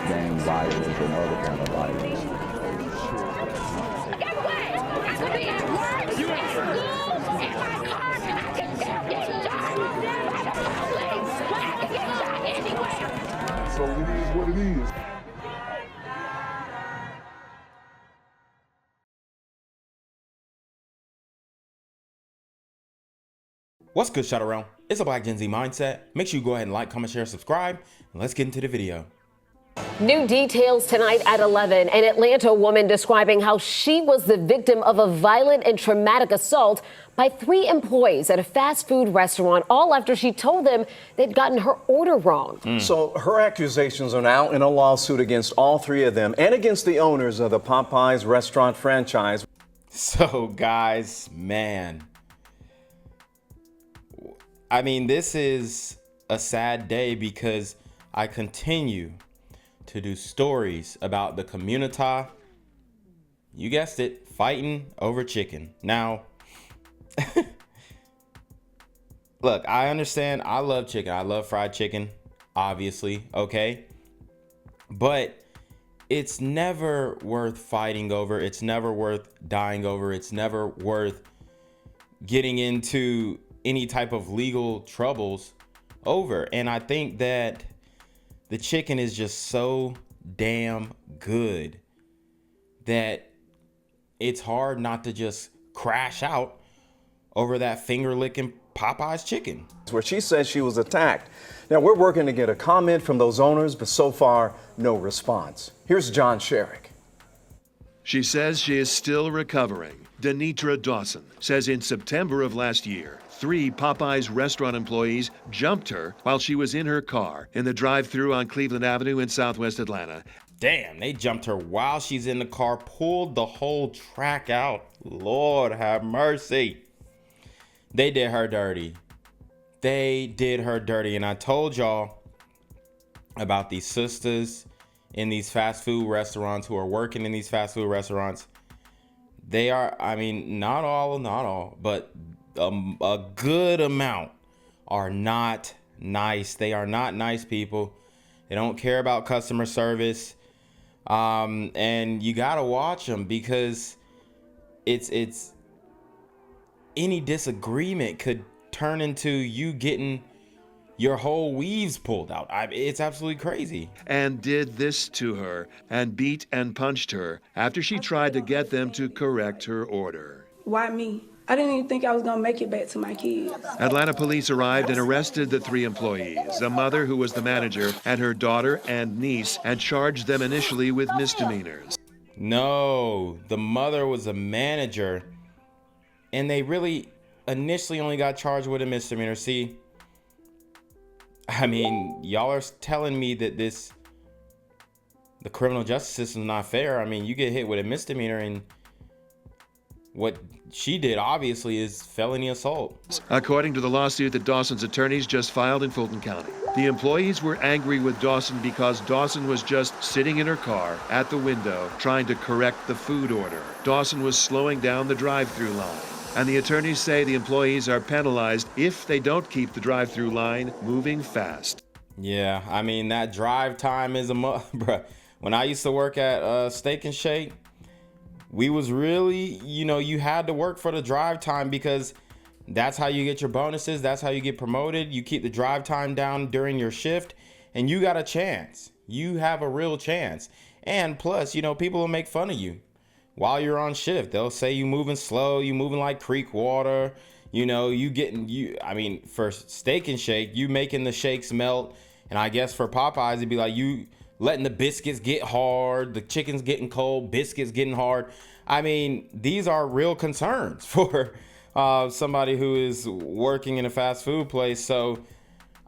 gang violence and other kind of violence. Get away! I could be at work, at school, in my car, and I can still get shot by the police, but I can get shot anywhere. So it is what it is. What's good, Shadow Realm? It's a Black Gen Z Mindset. Make sure you go ahead and like, comment, share, subscribe, and let's get into the video. New details tonight at 11. An Atlanta woman describing how she was the victim of a violent and traumatic assault by 3 employees at a fast food restaurant, all after she told them they'd gotten her order wrong. So her accusations are now in a lawsuit against all 3 of them and against the owners of the Popeyes restaurant franchise. So, guys, man, I mean, this is a sad day because I continue to do stories about the community, you guessed it, fighting over chicken. Now, look, I understand. I love chicken. I love fried chicken, obviously, okay? But it's never worth fighting over. It's never worth dying over. It's never worth getting into any type of legal troubles over. And I think that the chicken is just so damn good that it's hard not to just crash out over that finger licking Popeye's chicken. Where she says she was attacked. Now we're working to get a comment from those owners, but so far, no response. Here's John Sherrick. She says she is still recovering. Denetra Dawson says in September of last year, 3 Popeyes restaurant employees jumped her while she was in her car in the drive-thru on Cleveland Avenue in Southwest Atlanta. Damn, they jumped her while she's in the car, pulled the whole track out. Lord have mercy. They did her dirty. They did her dirty. And I told y'all about these sisters in these fast food restaurants who are working in these fast food restaurants. They are, I mean, not all, but a good amount are not nice. They are not nice people. They don't care about customer service. And you gotta watch them because it's any disagreement could turn into you getting your whole weaves pulled out. It's absolutely crazy. And did this to her and beat and punched her after she tried to get them to correct her order. Why me? I didn't even think I was gonna make it back to my kids. Atlanta police arrived and arrested the 3 employees, a mother who was the manager and her daughter and niece, and charged them initially with misdemeanors. No, the mother was a manager, and they really initially only got charged with a misdemeanor. See, I mean, y'all are telling me that the criminal justice system is not fair. I mean, you get hit with a misdemeanor, and what she did obviously is felony assault. According to the lawsuit that Dawson's attorneys just filed in Fulton County, the employees were angry with Dawson because Dawson was just sitting in her car at the window trying to correct the food order. Dawson was slowing down the drive-through line. And the attorneys say the employees are penalized if they don't keep the drive-through line moving fast. Yeah, I mean, that drive time is bruh. When I used to work at Steak and Shake, we was really, you had to work for the drive time because that's how you get your bonuses. That's how you get promoted. You keep the drive time down during your shift and you got a chance. You have a real chance. And plus, people will make fun of you while you're on shift. They'll say you moving slow, you moving like creek water. For Steak and Shake, you making the shakes melt. And I guess for Popeyes, it'd be like you letting the biscuits get hard, the chicken's getting cold, biscuits getting hard. I mean, these are real concerns for somebody who is working in a fast food place. So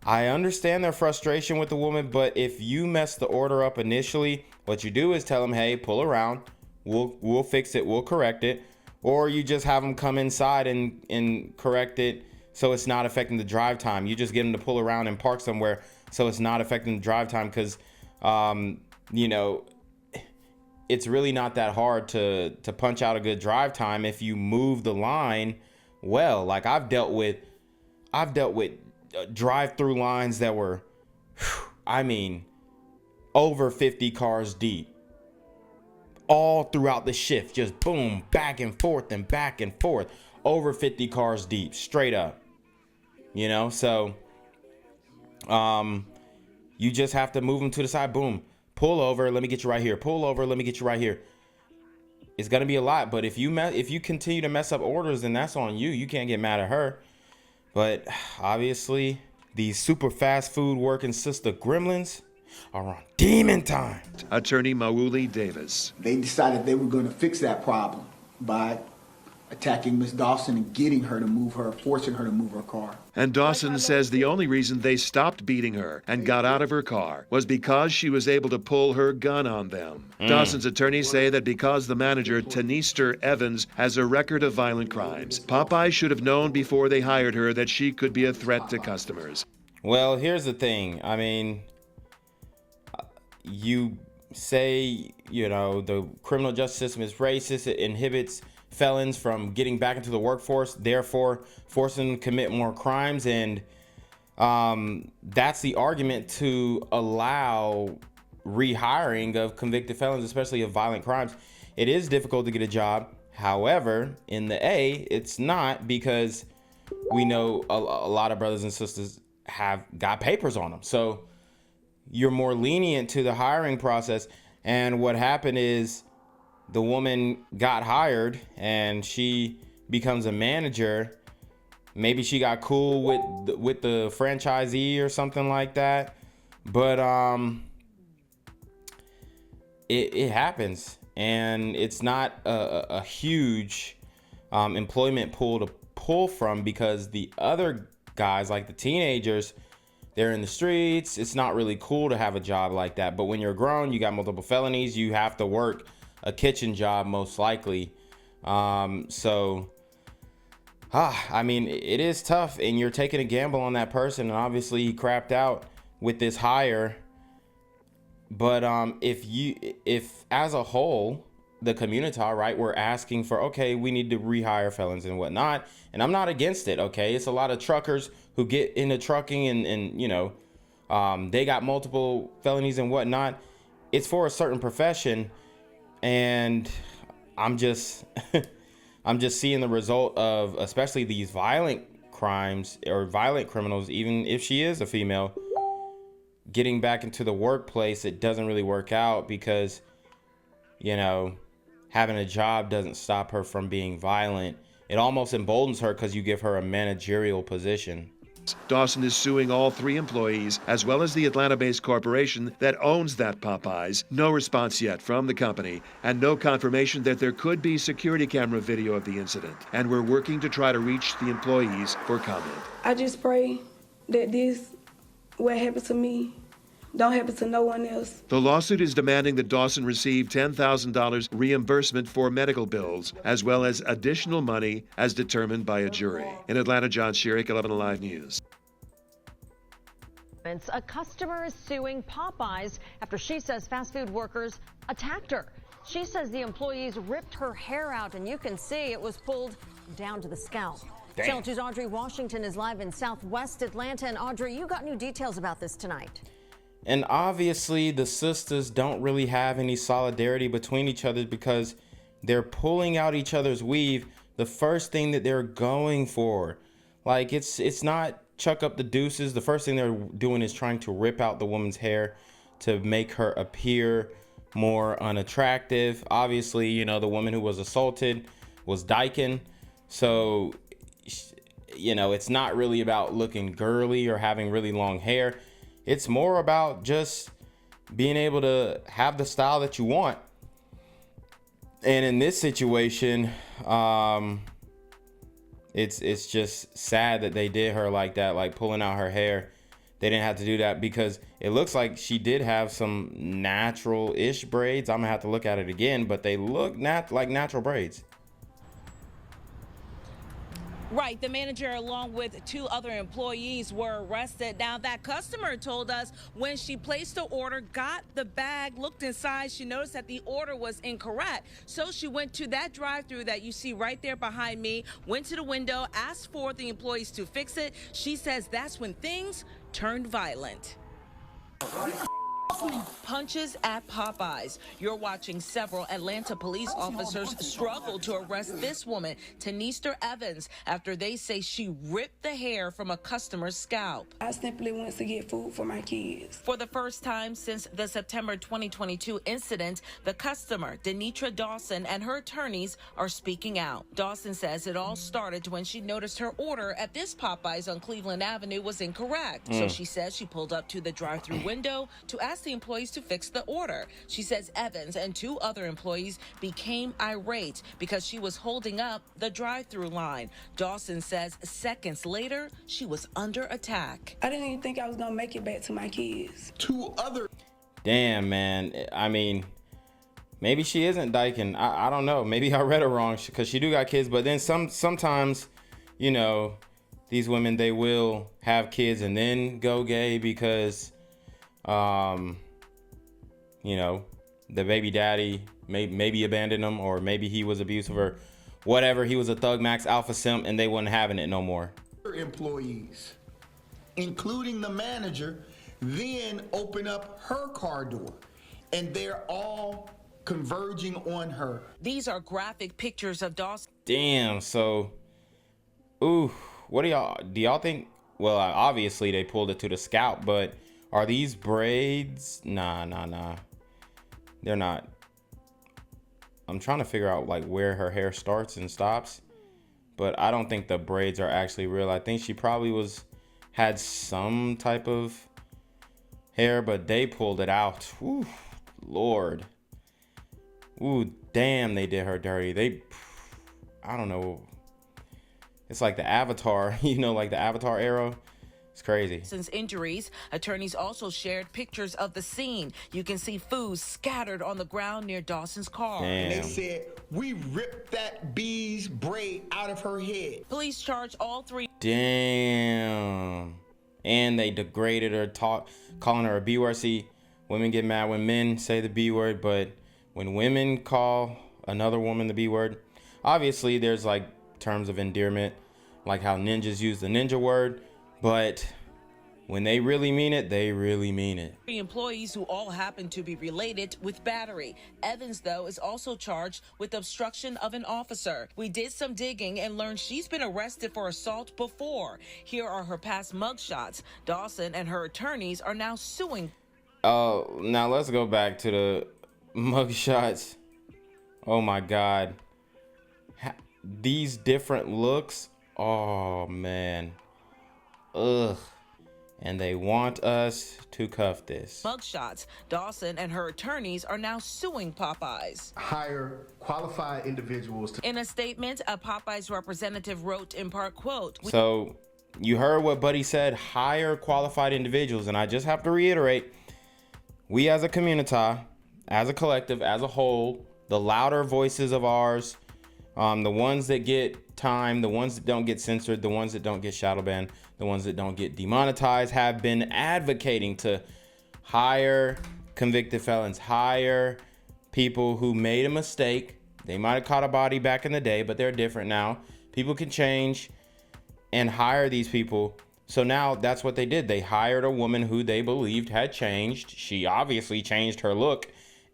I understand their frustration with the woman, but if you mess the order up initially, what you do is tell them, hey, pull around, we'll fix it, we'll correct it. Or you just have them come inside and correct it so it's not affecting the drive time. You just get them to pull around and park somewhere so it's not affecting the drive time because it's really not that hard to punch out a good drive time if you move the line well. Like I've dealt with drive-through lines that were, over 50 cars deep. All throughout the shift, just boom, back and forth and back and forth. Over 50 cars deep, straight up. You know, so you just have to move them to the side. Boom, pull over, let me get you right here. Pull over, let me get you right here. It's gonna be a lot, but if you continue to mess up orders, then that's on you. You can't get mad at her. But obviously, these super fast food working sister gremlins are on demon time. Attorney Mawuli Davis. They decided they were going to fix that problem by attacking Miss Dawson and getting her to move her, forcing her to move her car. And Dawson says the only reason they stopped beating her and got out of her car was because she was able to pull her gun on them. Dawson's attorneys say that because the manager, Tanistor Evans, has a record of violent crimes, Popeye should have known before they hired her that she could be a threat to customers. Well, here's the thing. I mean, you say, you know, the criminal justice system is racist. It inhibits felons from getting back into the workforce, therefore forcing them to commit more crimes. And that's the argument to allow rehiring of convicted felons, especially of violent crimes. It is difficult to get a job. However, in the A, it's not, because we know a lot of brothers and sisters have got papers on them. So you're more lenient to the hiring process. And what happened is, the woman got hired and she becomes a manager. Maybe she got cool with the franchisee or something like that. But it happens, and it's not a huge employment pool to pull from, because the other guys, like the teenagers, they're in the streets. It's not really cool to have a job like that. But when you're grown, you got multiple felonies, you have to work a kitchen job most likely. I mean, it is tough, and you're taking a gamble on that person, and obviously he crapped out with this hire. But if as a whole, the community, right, we're asking for, okay, we need to rehire felons and whatnot, and I'm not against it. Okay, it's a lot of truckers who get into trucking and you know, they got multiple felonies and whatnot. It's for a certain profession. And I'm just seeing the result of, especially these violent crimes or violent criminals, even if she is a female, getting back into the workplace. It doesn't really work out because, you know, having a job doesn't stop her from being violent. It almost emboldens her because you give her a managerial position. Dawson is suing all 3 employees, as well as the Atlanta-based corporation that owns that Popeyes. No response yet from the company, and no confirmation that there could be security camera video of the incident. And we're working to try to reach the employees for comment. I just pray that what happened to me, don't happen to no one else. The lawsuit is demanding that Dawson receive $10,000 reimbursement for medical bills, as well as additional money as determined by a jury. In Atlanta, John Sherrick, 11 Alive News. A customer is suing Popeyes after she says fast food workers attacked her. She says the employees ripped her hair out, and you can see it was pulled down to the scalp. Channel 2's Audrey Washington is live in Southwest Atlanta. And Audrey, you got new details about this tonight. And obviously the sisters don't really have any solidarity between each other, because they're pulling out each other's weave. The first thing that they're going for, like, it's not chuck up the deuces. The first thing they're doing is trying to rip out the woman's hair to make her appear more unattractive. Obviously, you know, the woman who was assaulted was dyking. So, you know, it's not really about looking girly or having really long hair. It's more about just being able to have the style that you want. And in this situation, it's just sad that they did her like that, like pulling out her hair. They didn't have to do that, because it looks like she did have some natural-ish braids. I'm gonna have to look at it again, but they look like natural braids. Right. The manager, along with 2 other employees, were arrested. Now, that customer told us when she placed the order, got the bag, looked inside, she noticed that the order was incorrect. So she went to that drive-through that you see right there behind me, went to the window, asked for the employees to fix it. She says that's when things turned violent. Punches at Popeyes. You're watching several Atlanta police officers struggle to arrest this woman, Denetra Evans, after they say she ripped the hair from a customer's scalp. I simply went to get food for my kids. For the first time since the September 2022 incident, the customer, Denetra Dawson, and her attorneys are speaking out. Dawson says it all started when she noticed her order at this Popeyes on Cleveland Avenue was incorrect. So she says she pulled up to the drive-thru window to ask the employees to fix the order. She says Evans and two other employees became irate because she was holding up the drive-thru line. Dawson says seconds later, she was under attack. I didn't even think I was gonna make it back to my kids. Damn, man. I mean, maybe she isn't dyking. I don't know. Maybe I read it wrong because she do got kids. But then sometimes, you know, these women, they will have kids and then go gay because, you know, the baby daddy maybe abandoned them, or maybe he was abusive or whatever. He was a thug max alpha simp and they wasn't having it no more. Employees, including the manager, then open up her car door, and they're all converging on her. These are graphic pictures of Dawson. Damn. So, ooh, what do y'all think? Well, obviously they pulled it to the scalp, but are these braids? Nah. They're not. I'm trying to figure out like where her hair starts and stops, but I don't think the braids are actually real. I think she probably had some type of hair, but they pulled it out. Ooh, Lord. Ooh, damn, they did her dirty. I don't know. It's like the Avatar, you know, like the Avatar arrow. It's crazy. Since injuries, attorneys also shared pictures of the scene. You can see food scattered on the ground near Dawson's car. Damn. And they said, we ripped that bee's braid out of her head. Police charged all three. Damn. And they degraded her, calling her a B word. See, women get mad when men say the B word, but when women call another woman the B word, obviously there's like terms of endearment, like how ninjas use the ninja word. But when they really mean it, they really mean it. 3 employees who all happen to be related with battery. Evans, though, is also charged with obstruction of an officer. We did some digging and learned she's been arrested for assault before. Here are her past mugshots. Dawson and her attorneys are now suing. Now let's go back to the mugshots. Oh my God. These different looks. Oh man. Ugh. And they want us to cuff this. Mugshots. Dawson and her attorneys are now suing Popeyes. Hire qualified individuals to. In a statement, a Popeyes representative wrote in part, quote. So you heard what Buddy said, hire qualified individuals. And I just have to reiterate, we as a community, as a collective, as a whole, the louder voices of ours, the ones that get time, the ones that don't get censored, the ones that don't get shadow banned, the ones that don't get demonetized, have been advocating to hire convicted felons, hire people who made a mistake. They might have caught a body back in the day, but they're different now. People can change, and hire these people. So now that's what they did. They hired a woman who they believed had changed. She obviously changed her look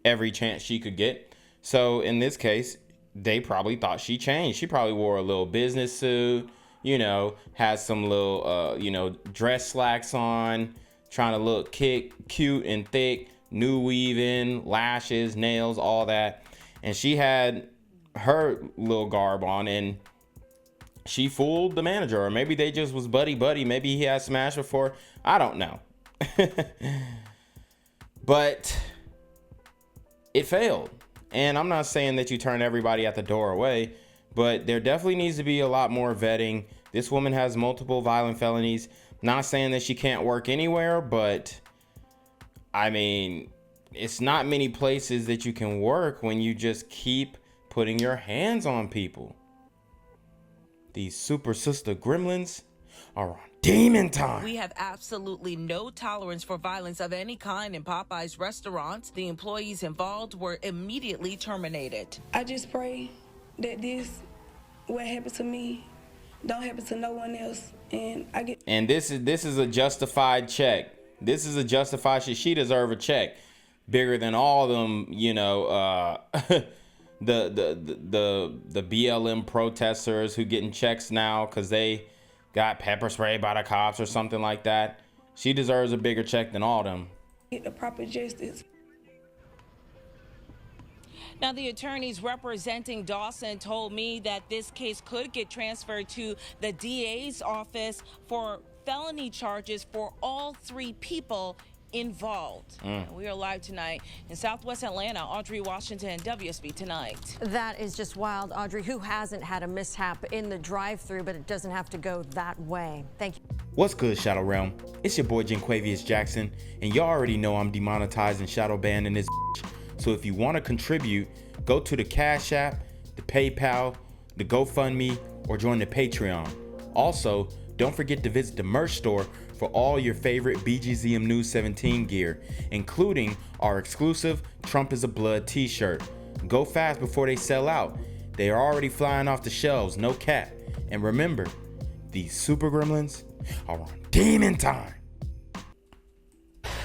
every chance she could get. So in this case, they probably thought she changed. She probably wore a little business suit, you know, has some little, you know, dress slacks on, trying to look cute and thick, new weave-in, lashes, nails, all that. And she had her little garb on, and she fooled the manager. Or maybe they just was buddy-buddy. Maybe he had smashed before. I don't know. But it failed. And I'm not saying that you turn everybody at the door away, but there definitely needs to be a lot more vetting. This woman has multiple violent felonies. Not saying that she can't work anywhere, but I mean, it's not many places that you can work when you just keep putting your hands on people. These super sister gremlins are on demon time. We have absolutely no tolerance for violence of any kind in Popeye's restaurants. The employees involved were immediately terminated. I just pray that what happened to me, don't happen to no one else. And this is a justified check. This is a justified shit. She deserve a check bigger than all of them, you know, the BLM protesters who getting checks now because they got pepper sprayed by the cops or something like that. She deserves a bigger check than all of them. Get the proper justice. Now, the attorneys representing Dawson told me that this case could get transferred to the DA's office for felony charges for all 3 people involved. We are live tonight in Southwest Atlanta. Audrey Washington, WSB Tonight. That is just wild, Audrey. Who hasn't had a mishap in the drive-thru, but it doesn't have to go that way. Thank you. What's good, Shadow Realm? It's your boy Jenquavius Jackson, and y'all already know I'm demonetized and shadow banned in this bitch. So if you want to contribute, go to the Cash App, the PayPal, the GoFundMe, or join the Patreon. Also, don't forget to visit the merch store for all your favorite BGZM News 17 gear, including our exclusive Trump is a Blood t-shirt. Go fast before they sell out. They are already flying off the shelves, no cap. And remember, these super gremlins are on demon time.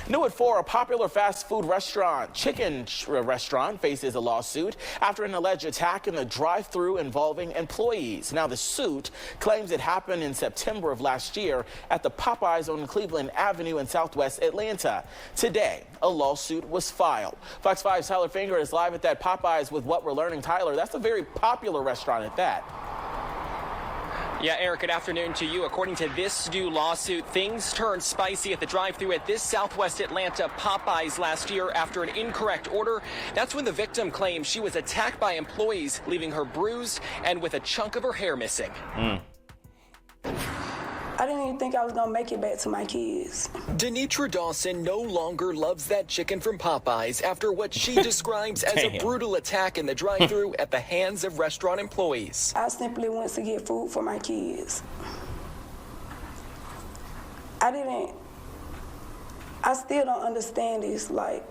New at 4, a popular fast food restaurant, chicken restaurant, faces a lawsuit after an alleged attack in the drive-thru involving employees. Now, the suit claims it happened in September of last year at the Popeyes on Cleveland Avenue in Southwest Atlanta. Today, a lawsuit was filed. Fox 5's Tyler Finger is live at that Popeyes with what we're learning. Tyler, that's a very popular restaurant at that. Yeah, Eric, good afternoon to you. According to this new lawsuit, things turned spicy at the drive-thru at this Southwest Atlanta Popeyes last year after an incorrect order. That's when the victim claimed she was attacked by employees, leaving her bruised and with a chunk of her hair missing. I didn't even think I was gonna make it back to my kids. Denetra Dawson no longer loves that chicken from Popeyes after what she describes as a brutal attack in the drive-thru at the hands of restaurant employees. I simply went to get food for my kids. I still don't understand this, like,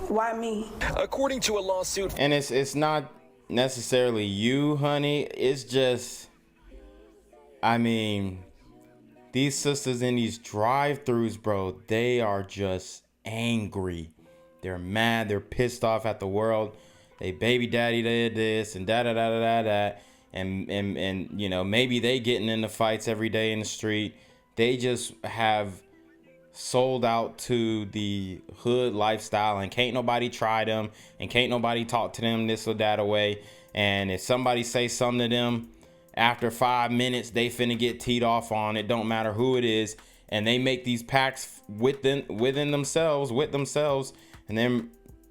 why me? According to a lawsuit. And it's not necessarily you, honey. It's just, I mean, these sisters in these drive-thrus, bro, they are just angry. They're mad. They're pissed off at the world. They baby daddy did this and da. And you know, maybe they getting into fights every day in the street. They just have sold out to the hood lifestyle and can't nobody try them and can't nobody talk to them this or that away. And if somebody say something to them, after 5 minutes, they finna get teed off on. It don't matter who it is. And they make these pacts within themselves, and then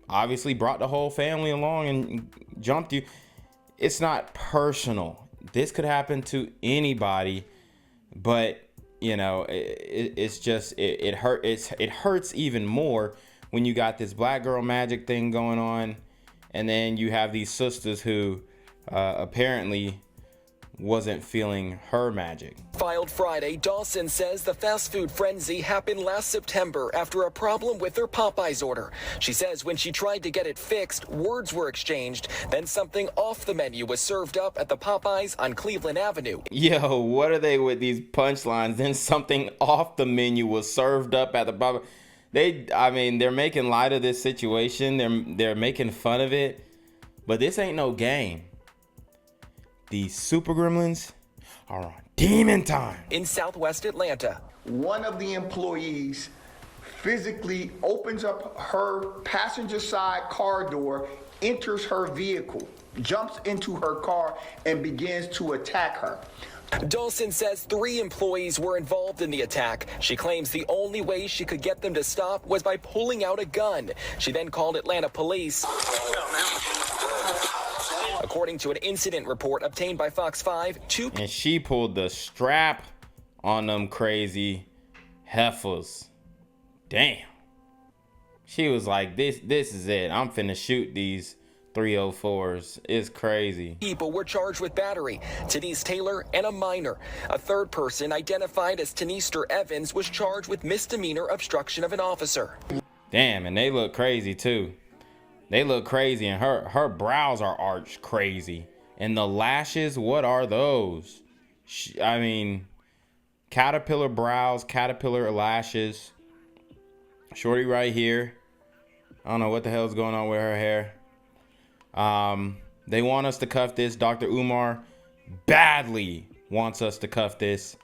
obviously brought the whole family along and jumped you. It's not personal. This could happen to anybody, but you know, it's just it hurts even more when you got this black girl magic thing going on, and then you have these sisters who apparently wasn't feeling her magic. Filed Friday, Dawson says the fast food frenzy happened last September after a problem with her Popeyes order. She says when she tried to get it fixed, words were exchanged, then something off the menu was served up at the Popeyes on Cleveland Avenue. Yo, what are they with these punchlines? Then something off the menu was served up at the Popeyes. They're making light of this situation. They're making fun of it, but this ain't no game. These super gremlins are on demon time. In Southwest Atlanta, one of the employees physically opens up her passenger side car door, enters her vehicle, jumps into her car, and begins to attack her. Dawson says 3 employees were involved in the attack. She claims the only way she could get them to stop was by pulling out a gun. She then called Atlanta police. According to an incident report obtained by Fox 5, and she pulled the strap on them crazy heifers. Damn. She was like, this is it. I'm finna shoot these 304s. It's crazy. People were charged with battery, Denise Taylor and a minor. A third person identified as Tanister Evans was charged with misdemeanor obstruction of an officer. Damn, and they look crazy too. They look crazy, and her brows are arched crazy. And the lashes, what are those? I mean, caterpillar brows, caterpillar lashes. Shorty right here. I don't know what the hell's going on with her hair. They want us to cuff this. Dr. Umar badly wants us to cuff this,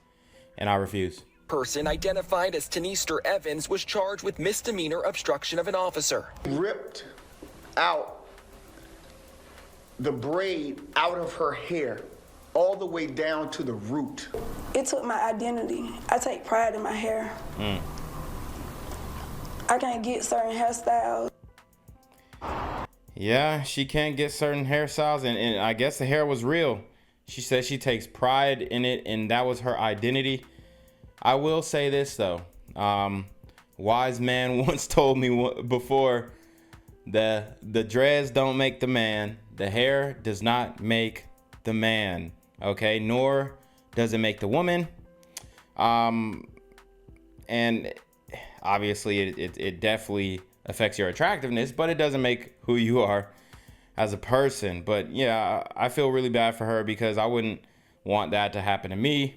and I refuse. Person identified as Denetra Evans was charged with misdemeanor obstruction of an officer. Ripped out the braid out of her hair all the way down to the root. It took my identity. I take pride in my hair. I can't get certain hairstyles. Yeah, she can't get certain hairstyles, and I guess the hair was real. She said she takes pride in it, and that was her identity. I will say this, though. Wise man once told me before, the dreads don't make the man. The hair does not make the man, okay? Nor does it make the woman. And obviously, it definitely affects your attractiveness, but it doesn't make who you are as a person. But yeah, I feel really bad for her because I wouldn't want that to happen to me.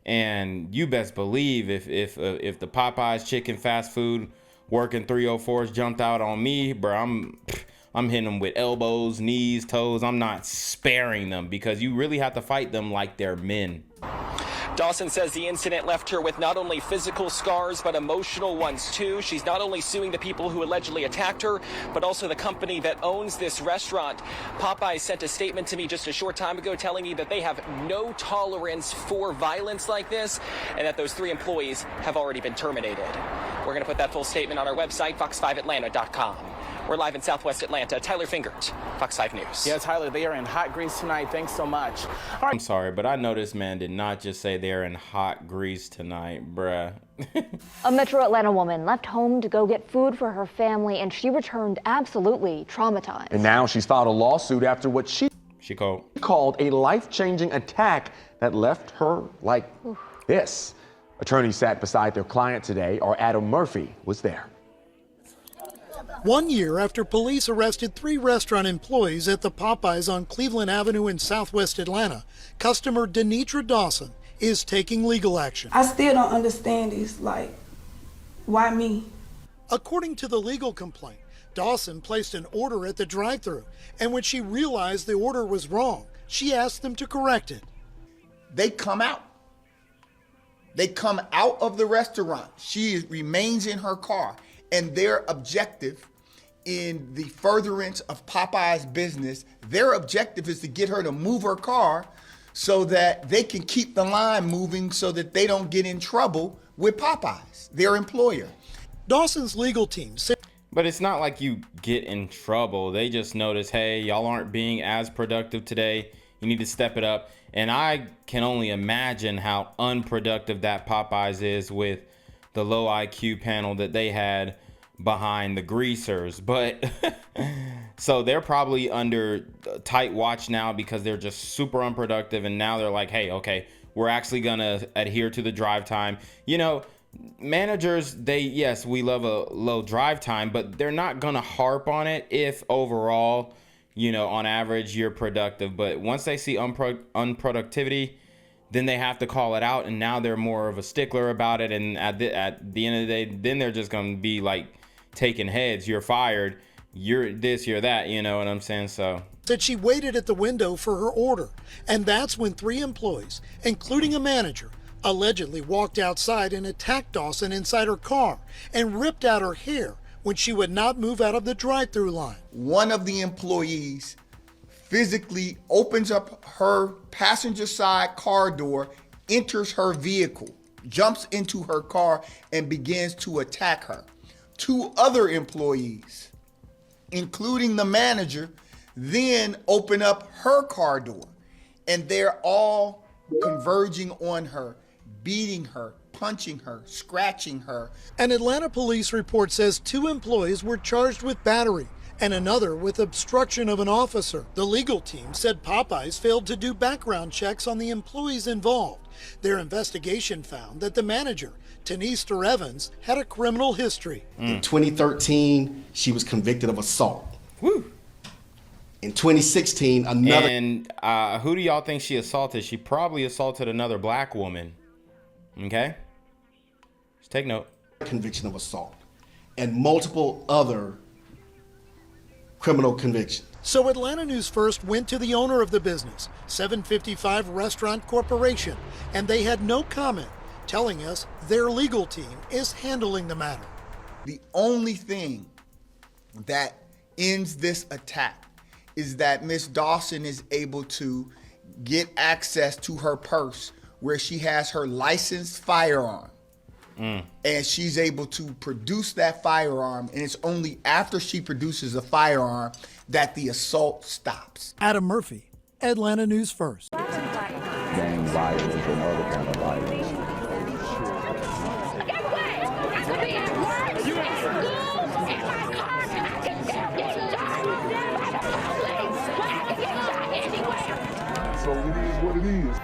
And you best believe if the Popeyes chicken fast food working 304s jumped out on me, bro, I'm hitting them with elbows, knees, toes. I'm not sparing them because you really have to fight them like they're men. Dawson says the incident left her with not only physical scars, but emotional ones too. She's not only suing the people who allegedly attacked her, but also the company that owns this restaurant. Popeye sent a statement to me just a short time ago telling me that they have no tolerance for violence like this and that those 3 employees have already been terminated. We're going to put that full statement on our website, fox5atlanta.com. We're live in Southwest Atlanta. Tyler Fingert, Fox 5 News. Yeah, Tyler, they are in hot grease tonight. Thanks so much. All right. I'm sorry, but I know this man did not just say they're in hot grease tonight, bruh. A Metro Atlanta woman left home to go get food for her family, and she returned absolutely traumatized. And now she's filed a lawsuit after what she called a life-changing attack that left her like this. Attorneys sat beside their client today, or Adam Murphy was there. 1 year after police arrested 3 restaurant employees at the Popeyes on Cleveland Avenue in Southwest Atlanta, customer Denetra Dawson is taking legal action. I still don't understand this. Like, why me? According to the legal complaint, Dawson placed an order at the drive-thru, and when she realized the order was wrong, she asked them to correct it. They come out. They come out of the restaurant. She remains in her car, and their objective in the furtherance of Popeye's business, their objective is to get her to move her car so that they can keep the line moving so that they don't get in trouble with Popeyes, their employer. Dawson's legal team said, but it's not like you get in trouble. They just notice, hey, y'all aren't being as productive today. You need to step it up. And I can only imagine how unproductive that Popeyes is with the low IQ panel that they had behind the greasers. But so they're probably under tight watch now because they're just super unproductive. And now they're like, hey, okay, we're actually going to adhere to the drive time. You know, managers, yes, we love a low drive time, but they're not going to harp on it if overall, you know, on average, you're productive. But once they see unproductivity, then they have to call it out. And now they're more of a stickler about it. And at the end of the day, then they're just going to be like taking heads. You're fired. You're this, you're that. You know what I'm saying? So said she waited at the window for her order. And that's when 3 employees, including a manager, allegedly walked outside and attacked Dawson inside her car and ripped out her hair when she would not move out of the drive-thru line. One of the employees physically opens up her passenger side car door, enters her vehicle, jumps into her car, and begins to attack her. 2 other employees, including the manager, then open up her car door, and they're all converging on her, beating her, punching her, scratching her. An Atlanta police report says 2 employees were charged with battery and another with obstruction of an officer. The legal team said Popeyes failed to do background checks on the employees involved. Their investigation found that the manager, Denetra Evans, had a criminal history. In 2013, she was convicted of assault. Woo. In 2016, another. And who do y'all think she assaulted? She probably assaulted another black woman. Okay? Just take note. Conviction of assault. and multiple other criminal convictions. So Atlanta News First went to the owner of the business, 755 Restaurant Corporation, and they had no comment, telling us their legal team is handling the matter. The only thing that ends this attack is that Miss Dawson is able to get access to her purse where she has her licensed firearm. And she's able to produce that firearm, and it's only after she produces a firearm that the assault stops. Adam Murphy, Atlanta News First. Gang violence and other kind of violence. Get away! I could be at work, at school, in my car, and I can still get shot by the police. I can get shot anywhere. So it is what it is.